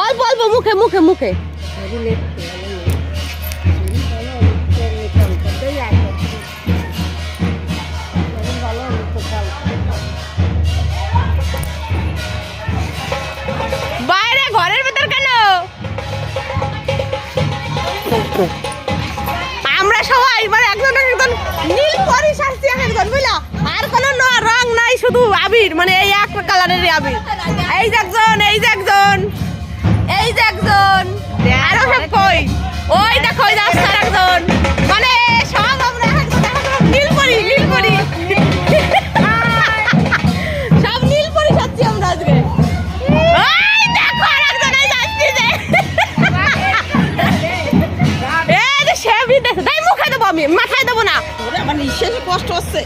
অল্প অল্প মুখে মুখে মুখে বাইরে ঘরের ভেতর কেন? আমরা সবাই মানে একজন একজন নীল পরি শাস্তি একজন বুঝলা, আর কোনো রং নাই, শুধু আবির, মানে এই এক কালারের আবির। এই যে একজন, এই যে একজন, এই যে একজন, আরো সব কই, ওই দেখো ওই রাস্তার একজন, মানে সব আমরা নীল পরি, নীল পরি, সব নীল পরি শাস্তি আমরা আজকে। ওই দেখো আর একজন এই যাচ্ছি যে, এই যে সে বিদেশে, তাই মুখে দেবো আমি, মাথায় দেবো না, আমার নিঃশ্বাসে কষ্ট হচ্ছে।